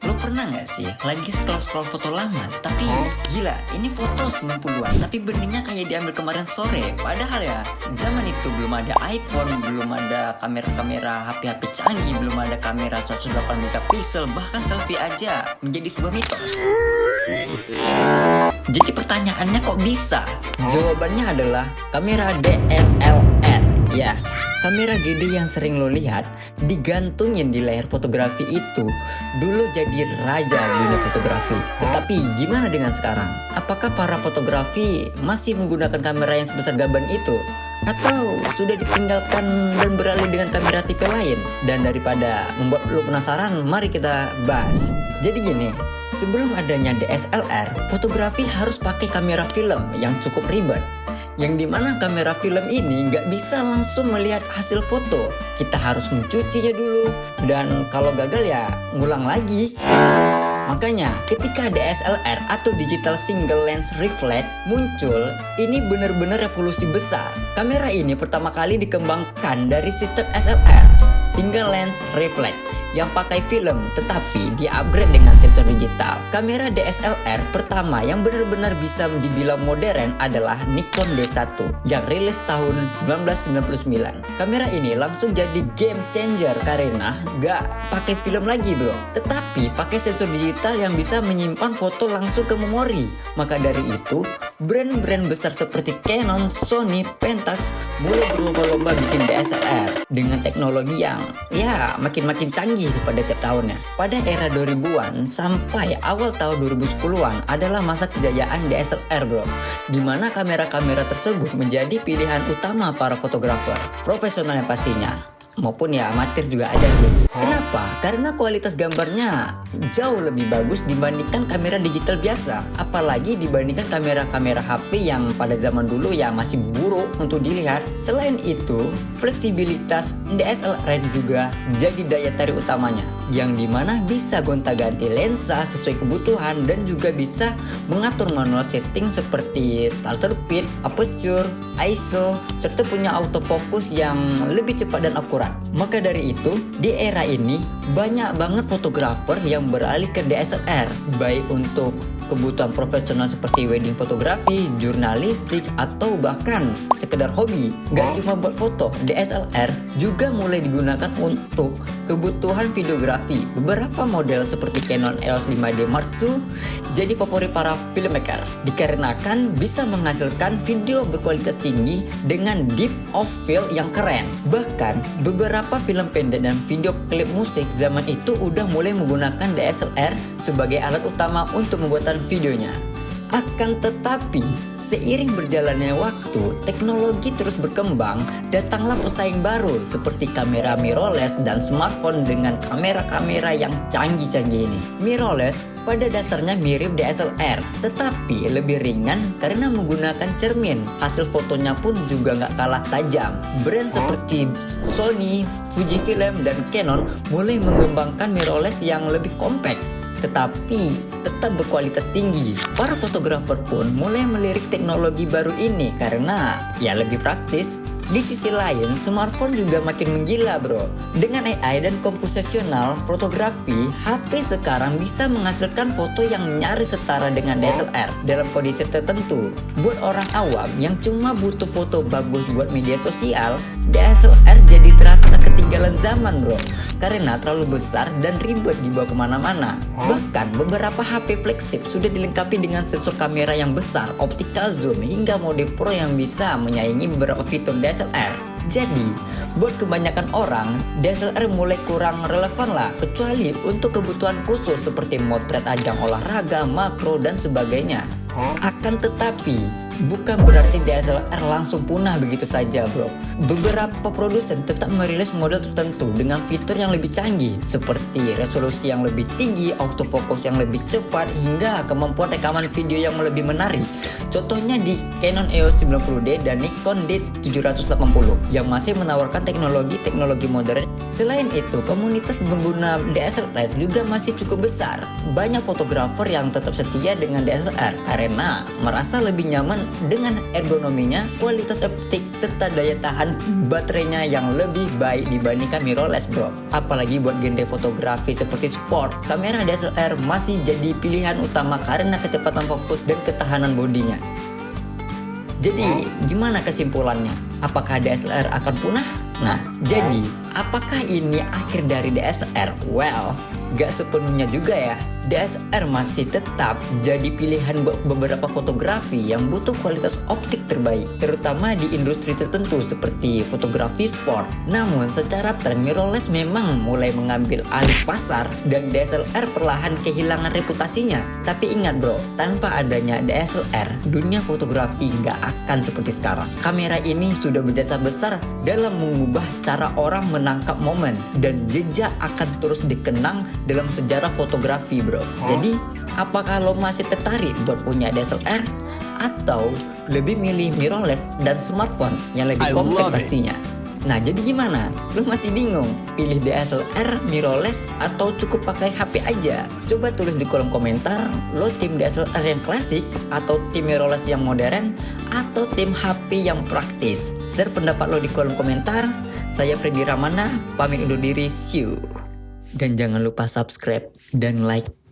Lo pernah gak sih lagi scroll-scroll foto lama, tapi gila ini foto 90-an tapi beningnya kayak diambil kemarin sore. Padahal ya zaman itu belum ada iPhone, belum ada kamera-kamera HP-HP canggih, belum ada kamera 108 megapiksel, bahkan selfie aja menjadi sebuah mitos. Jadi pertanyaannya kok bisa? Jawabannya adalah kamera DSLR. Ya, kamera gede yang sering lo lihat digantungin di layar fotografi itu dulu jadi raja dunia fotografi. Tetapi gimana dengan sekarang? Apakah para fotografi masih menggunakan kamera yang sebesar gaban itu? Atau sudah ditinggalkan dan beralih dengan kamera tipe lain? Dan daripada membuat lo penasaran, mari kita bahas. Jadi gini, sebelum adanya DSLR, fotografi harus pakai kamera film yang cukup ribet. Yang dimana kamera film ini nggak bisa langsung melihat hasil foto. Kita harus mencucinya dulu, dan kalau gagal ya ngulang lagi. Makanya ketika DSLR atau Digital Single Lens Reflex muncul, ini benar-benar revolusi besar. Kamera ini pertama kali dikembangkan dari sistem SLR, Single Lens Reflex, yang pakai film tetapi di-upgrade dengan sensor digital. Kamera DSLR pertama yang benar-benar bisa dibilang modern adalah Nikon D1 yang rilis tahun 1999. Kamera ini langsung jadi game changer karena gak pakai film lagi bro, tetapi pakai sensor digital yang bisa menyimpan foto langsung ke memori. Maka dari itu, brand-brand besar seperti Canon, Sony, Pentax mulai berlomba-lomba bikin DSLR dengan teknologi yang ya makin-makin canggih pada tiap tahunnya. Pada era 2000-an sampai awal tahun 2010-an adalah masa kejayaan DSLR bro, dimana kamera-kamera tersebut menjadi pilihan utama para fotografer profesional yang pastinya, maupun ya amatir juga ada sih. Kenapa? Karena kualitas gambarnya jauh lebih bagus dibandingkan kamera digital biasa, apalagi dibandingkan kamera-kamera HP yang pada zaman dulu ya masih buruk untuk dilihat. Selain itu, fleksibilitas DSLR juga jadi daya tarik utamanya, yang dimana bisa gonta-ganti lensa sesuai kebutuhan dan juga bisa mengatur manual setting seperti shutter speed, aperture, ISO, serta punya autofocus yang lebih cepat dan akurat. Maka dari itu, di era ini banyak banget fotografer yang beralih ke DSLR, baik untuk kebutuhan profesional seperti wedding fotografi, jurnalistik, atau bahkan sekedar hobi. Gak cuma buat foto, DSLR juga mulai digunakan untuk kebutuhan videografi. Beberapa model seperti Canon EOS 5D Mark II jadi favorit para filmmaker dikarenakan bisa menghasilkan video berkualitas tinggi dengan deep of field yang keren. Bahkan beberapa film pendek dan video klip musik zaman itu udah mulai menggunakan DSLR sebagai alat utama untuk pembuatan videonya. Akan tetapi, seiring berjalannya waktu, teknologi terus berkembang, datanglah pesaing baru seperti kamera mirrorless dan smartphone dengan kamera-kamera yang canggih-canggih ini. Mirrorless pada dasarnya mirip DSLR, tetapi lebih ringan karena menggunakan cermin. Hasil fotonya pun juga nggak kalah tajam. Brand seperti Sony, Fujifilm, dan Canon mulai mengembangkan mirrorless yang lebih compact, tetapi tetap berkualitas tinggi. Para fotografer pun mulai melirik teknologi baru ini karena ya lebih praktis. Di sisi lain, smartphone juga makin menggila bro. Dengan AI dan komposisional fotografi, HP sekarang bisa menghasilkan foto yang nyaris setara dengan DSLR dalam kondisi tertentu. Buat orang awam yang cuma butuh foto bagus buat media sosial, DSLR jadi terasa ketinggalan zaman bro, karena terlalu besar dan ribet dibawa kemana-mana. Bahkan beberapa HP flagship sudah dilengkapi dengan sensor kamera yang besar, optical zoom, hingga mode pro yang bisa menyaingi beberapa fitur DSLR. Jadi, buat kebanyakan orang, DSLR mulai kurang relevan lah, kecuali untuk kebutuhan khusus seperti motret ajang olahraga, makro, dan sebagainya. Akan tetapi, bukan berarti DSLR langsung punah begitu saja bro. Beberapa produsen tetap merilis model tertentu dengan fitur yang lebih canggih seperti resolusi yang lebih tinggi, autofocus yang lebih cepat, hingga kemampuan rekaman video yang lebih menarik. Contohnya di Canon EOS 90D dan Nikon D780 yang masih menawarkan teknologi modern. Selain itu, komunitas pengguna DSLR juga masih cukup besar. Banyak fotografer yang tetap setia dengan DSLR karena merasa lebih nyaman dengan ergonominya, kualitas optik, serta daya tahan baterainya yang lebih baik dibandingkan mirrorless bro. Apalagi buat genre fotografi seperti sport, kamera DSLR masih jadi pilihan utama karena kecepatan fokus dan ketahanan bodinya. Jadi gimana kesimpulannya? Apakah DSLR akan punah? Nah, jadi apakah ini akhir dari DSLR? Well, gak sepenuhnya juga ya. DSLR masih tetap jadi pilihan buat beberapa fotografi yang butuh kualitas optik terbaik, terutama di industri tertentu seperti fotografi sport. Namun secara tren mirrorless memang mulai mengambil alih pasar dan DSLR perlahan kehilangan reputasinya. Tapi ingat bro, tanpa adanya DSLR, dunia fotografi nggak akan seperti sekarang. Kamera ini sudah berjasa besar dalam mengubah cara orang menangkap momen dan jejak akan terus dikenang dalam sejarah fotografi bro. Jadi, apakah lo masih tertarik buat punya DSLR atau lebih milih mirrorless dan smartphone yang lebih compact pastinya? Nah, jadi gimana? Lo masih bingung? Pilih DSLR, mirrorless, atau cukup pakai HP aja? Coba tulis di kolom komentar, lo tim DSLR yang klasik, atau tim mirrorless yang modern, atau tim HP yang praktis? Share pendapat lo di kolom komentar. Saya Freddy Ramana, pamit undur diri, see you. Dan jangan lupa subscribe dan like